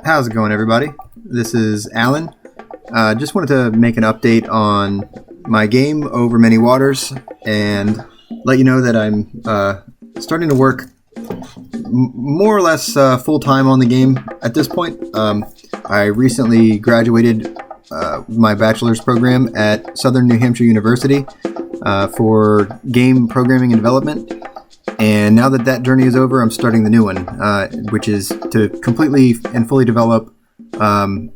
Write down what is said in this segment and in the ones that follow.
How's it going, everybody? This is Alan. Just wanted to make an update on my game Over Many Waters and let you know that I'm starting to work more or less full-time on the game at this point. I recently graduated my bachelor's program at Southern New Hampshire University for game programming and development. And now that that journey is over, I'm starting the new one, which is to completely and fully develop this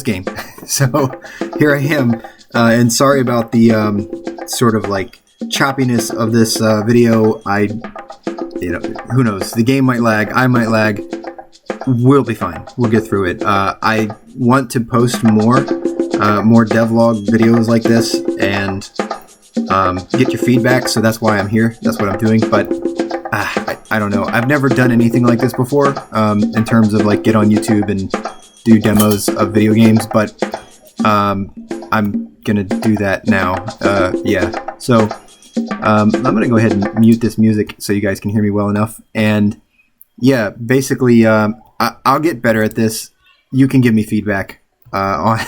game. So here I am, and sorry about the sort of like choppiness of this video. Who knows? The game might lag. I might lag. We'll be fine. We'll get through it. I want to post more devlog videos like this and get your feedback, so that's why I'm here. That's what I'm doing. But I don't know. I've never done anything like this before in terms of like get on YouTube and do demos of video games. But I'm gonna do that now. Yeah. So I'm gonna go ahead and mute this music so you guys can hear me well enough. And yeah, basically, I'll get better at this. You can give me feedback on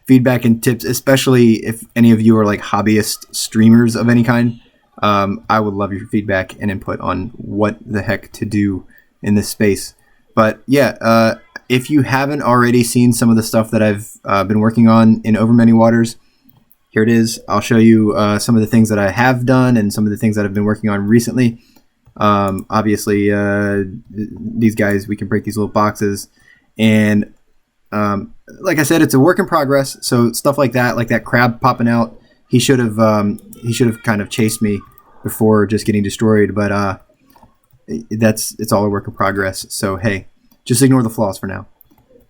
feedback and tips, especially if any of you are like hobbyist streamers of any kind. I would love your feedback and input on what the heck to do in this space. But yeah, if you haven't already seen some of the stuff that I've been working on in Over Many Waters, here it is. I'll show you some of the things that I have done and some of the things that I've been working on recently. Obviously, these guys, we can break these little boxes, and like I said, it's a work in progress. So stuff like that crab popping out, he should have kind of chased me before just getting destroyed. But it's all a work in progress. So hey, just ignore the flaws for now.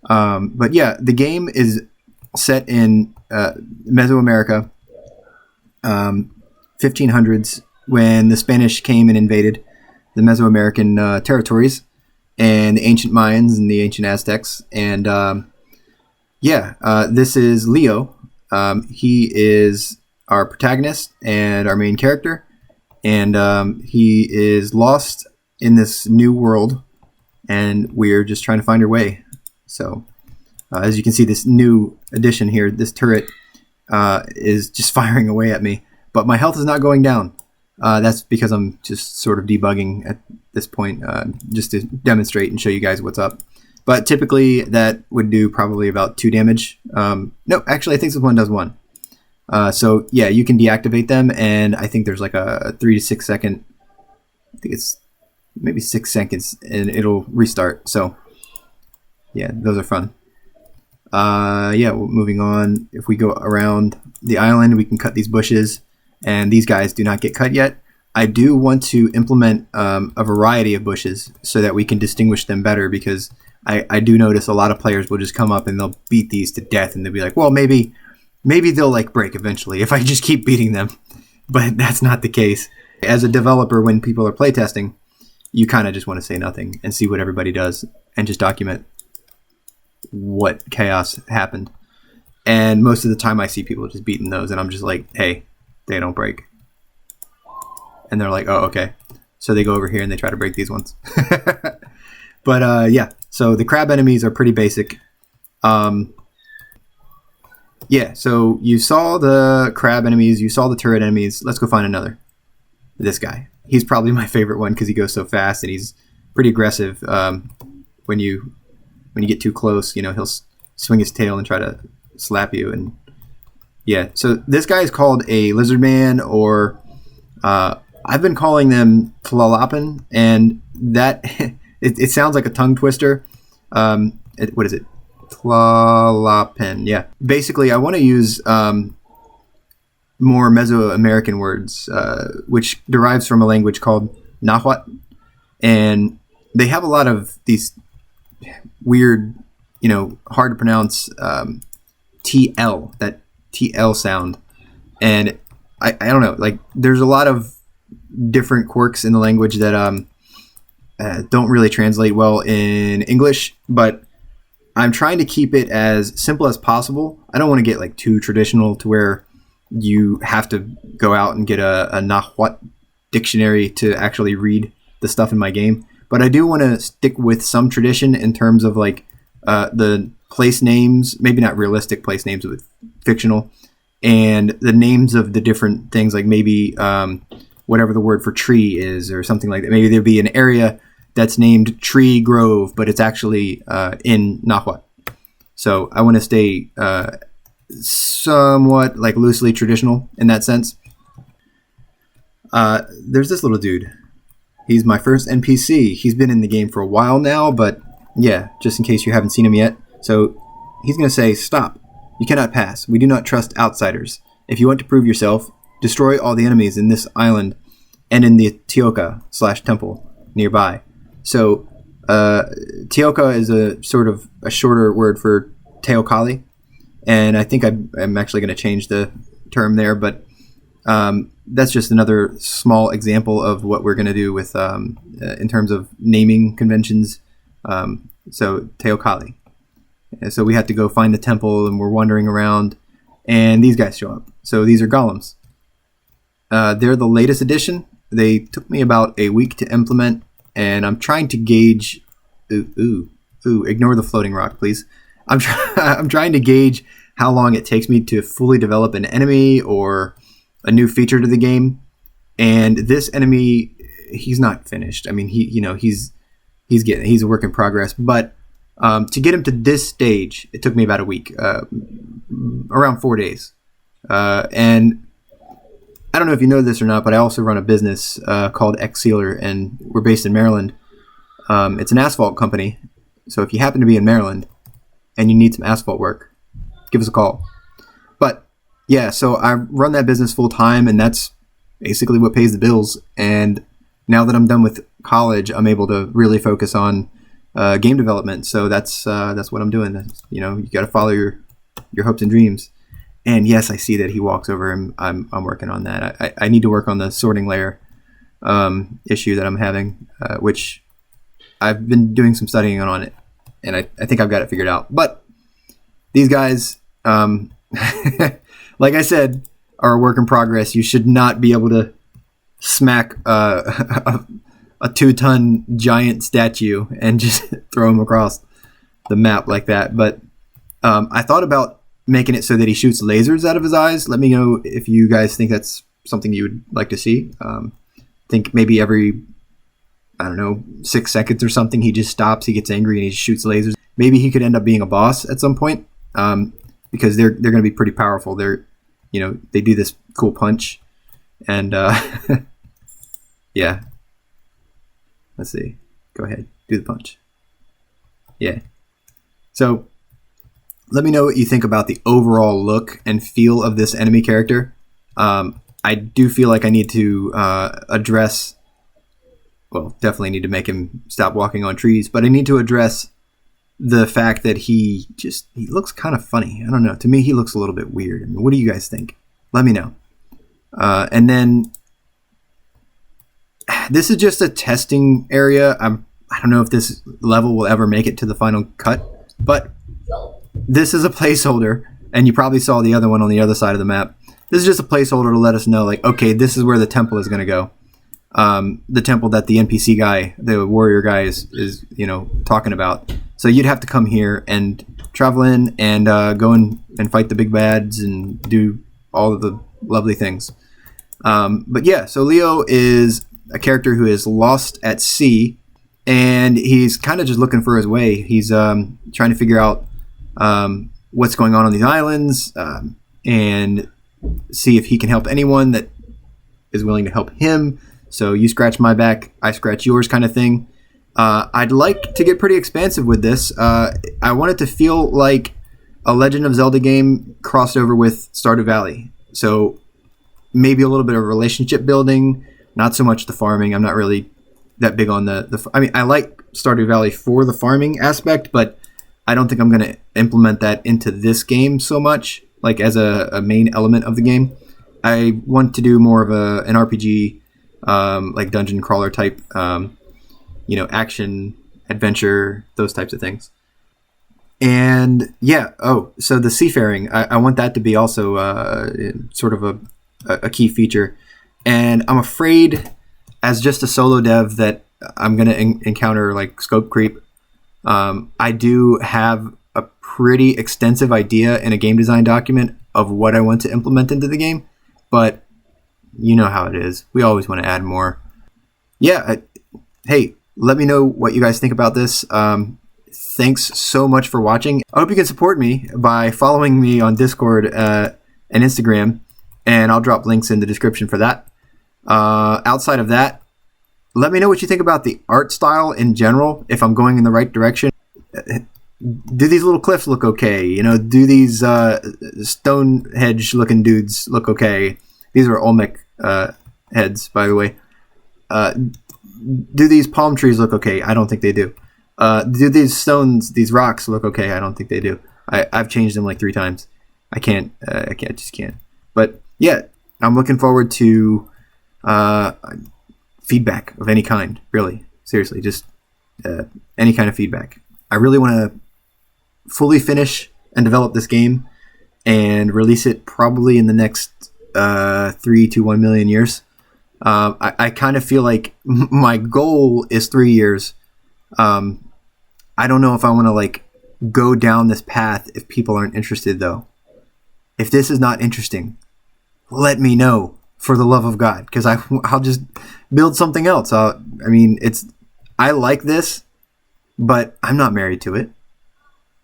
But yeah, the game is set in Mesoamerica, 1500s, when the Spanish came and invaded the Mesoamerican territories, and the ancient Mayans and the ancient Aztecs. And this is Leo. He is our protagonist and our main character, and he is lost in this new world, and we're just trying to find our way. So as you can see, this new addition here, this turret is just firing away at me, but my health is not going down. That's because I'm just sort of debugging at this point, just to demonstrate and show you guys what's up. But typically that would do probably about 2 damage. No, actually I think this one does 1. So yeah, you can deactivate them, and I think there's like a 3 to 6 second, I think it's maybe 6 seconds, and it'll restart. So yeah, those are fun. Yeah, well, moving on. If we go around the island, we can cut these bushes, and these guys do not get cut yet. I do want to implement a variety of bushes so that we can distinguish them better, because I do notice a lot of players will just come up and they'll beat these to death, and they'll be like, well, maybe they'll like break eventually if I just keep beating them. But that's not the case. As a developer, when people are playtesting, you kind of just want to say nothing and see what everybody does and just document what chaos happened. And most of the time I see people just beating those, and I'm just like, hey, they don't break. And they're like, oh, okay. So they go over here and they try to break these ones. But yeah, so the crab enemies are pretty basic. Yeah, so you saw the crab enemies, you saw the turret enemies. Let's go find another. This guy. He's probably my favorite one because he goes so fast, and he's pretty aggressive. When you get too close, you know, he'll swing his tail and try to slap you. And yeah, so this guy is called a lizard man, or I've been calling them Tlalapin, and that it sounds like a tongue twister. What is it? Tlalapin. Yeah. Basically, I want to use more Mesoamerican words, which derives from a language called Nahuatl, and they have a lot of these weird, hard to pronounce TL, that TL sound. And I don't know, like there's a lot of different quirks in the language that don't really translate well in English, but I'm trying to keep it as simple as possible. I don't want to get like too traditional to where you have to go out and get a Nahuatl dictionary to actually read the stuff in my game. but I do want to stick with some tradition in terms of like the place names, maybe not realistic place names, but fictional, and the names of the different things, like maybe whatever the word for tree is or something like that. Maybe there'd be an area that's named Tree Grove, but it's actually in Nahuatl. So I want to stay somewhat like loosely traditional in that sense. There's this little dude. He's my first NPC. He's been in the game for a while now, but yeah, just in case you haven't seen him yet. So he's going to say, "Stop. You cannot pass. We do not trust outsiders. If you want to prove yourself, destroy all the enemies in this island and in the Tioka/temple nearby." So Tioka is a sort of a shorter word for Teokali, and I think I'm actually going to change the term there, but that's just another small example of what we're going to do with in terms of naming conventions. So Teokali. So we have to go find the temple, and we're wandering around, and these guys show up. So these are golems. They're the latest edition. They took me about a week to implement, and I'm trying to gauge. Ignore the floating rock, please. I'm trying to gauge how long it takes me to fully develop an enemy or a new feature to the game. And this enemy, he's not finished. I mean, he's a work in progress. But to get him to this stage, it took me about a week, around 4 days. And I don't know if you know this or not, but I also run a business called X Sealer, and we're based in Maryland. It's an asphalt company. So if you happen to be in Maryland and you need some asphalt work, give us a call. But yeah, so I run that business full time, and that's basically what pays the bills. And now that I'm done with college, I'm able to really focus on game development. So that's what I'm doing. You got to follow your hopes and dreams. And yes, I see that he walks over, and I'm working on that. I need to work on the sorting layer issue that I'm having, which I've been doing some studying on it, and I think I've got it figured out. But these guys, like I said, are a work in progress. You should not be able to smack a 2-ton giant statue and just throw him across the map like that. But I thought about making it so that he shoots lasers out of his eyes. Let me know if you guys think that's something you would like to see. Think maybe every, 6 seconds or something, he just stops, he gets angry, and he shoots lasers. Maybe he could end up being a boss at some point, because they're going to be pretty powerful. They do this cool punch, and yeah. Let's see. Go ahead, do the punch. Yeah. So let me know what you think about the overall look and feel of this enemy character. I do feel like I need to definitely need to make him stop walking on trees, but I need to address the fact that he looks kind of funny. I don't know. To me, he looks a little bit weird. I mean, what do you guys think? Let me know. And then this is just a testing area. I don't know if this level will ever make it to the final cut, but this is a placeholder, and you probably saw the other one on the other side of the map. This is just a placeholder to let us know, like, okay, this is where the temple is going to go. The temple that the NPC guy, the warrior guy, is talking about. So you'd have to come here and travel in and go and fight the big bads and do all of the lovely things. But yeah, so Leo is a character who is lost at sea, and he's kind of just looking for his way. He's trying to figure out what's going on these islands, and see if he can help anyone that is willing to help him. So you scratch my back, I scratch yours, kind of thing. I'd like to get pretty expansive with this. I want it to feel like a Legend of Zelda game crossed over with Stardew Valley. So maybe a little bit of relationship building, not so much the farming. I'm not really that big on I like Stardew Valley for the farming aspect, but I don't think I'm going to implement that into this game so much, like as a main element of the game. I want to do more of an RPG, like dungeon crawler type, action, adventure, those types of things. And yeah, so the seafaring, I want that to be also sort of a key feature. And I'm afraid, as just a solo dev, that I'm going to encounter like scope creep. I do have a pretty extensive idea in a game design document of what I want to implement into the game, but you know how it is. We always want to add more. Yeah. Hey, let me know what you guys think about this. Thanks so much for watching. I hope you can support me by following me on Discord and Instagram, and I'll drop links in the description for that. Outside of that, let me know what you think about the art style in general, if I'm going in the right direction. Do these little cliffs look okay? You know, do these Stonehenge looking dudes look okay? These are Olmec heads, by the way. Do these palm trees look okay? I don't think they do. Do these stones, these rocks look okay? I don't think they do. I've changed them like 3 times. I just can't. But yeah, I'm looking forward to feedback of any kind, really. Seriously, just any kind of feedback. I really want to fully finish and develop this game and release it probably in the next 3 to 1 million years. I kind of feel like my goal is 3 years. I don't know if I want to like go down this path if people aren't interested, though. If this is not interesting, let me know, for the love of God, because I'll just build something else. I I like this, but I'm not married to it.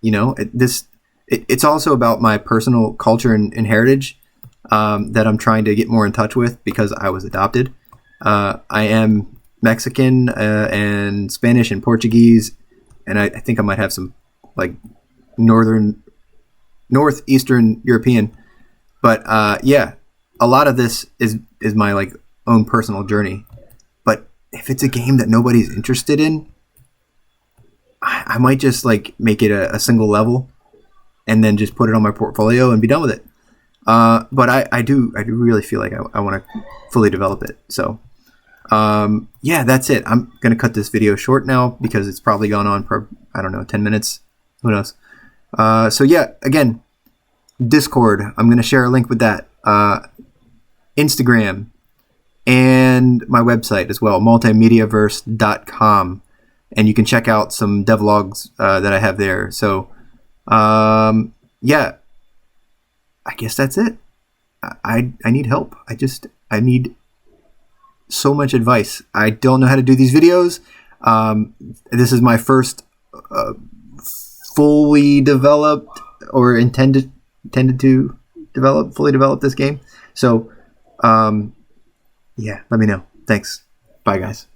You know, it's also about my personal culture and heritage that I'm trying to get more in touch with because I was adopted. I am Mexican and Spanish and Portuguese, and I think I might have some like northeastern European. But yeah, a lot of this is my like own personal journey. But if it's a game that nobody's interested in, I might just like make it a single level and then just put it on my portfolio and be done with it. But I do really feel like I want to fully develop it. So yeah, that's it. I'm going to cut this video short now because it's probably gone on for, I don't know, 10 minutes. Who knows? So yeah, again, Discord. I'm going to share a link with that. Instagram and my website as well, multimediaverse.com. And you can check out some devlogs that I have there. So yeah, I guess that's it. I need help. I need so much advice. I don't know how to do these videos. This is my first fully developed or intended to fully develop this game. So yeah, let me know. Thanks. Bye, guys.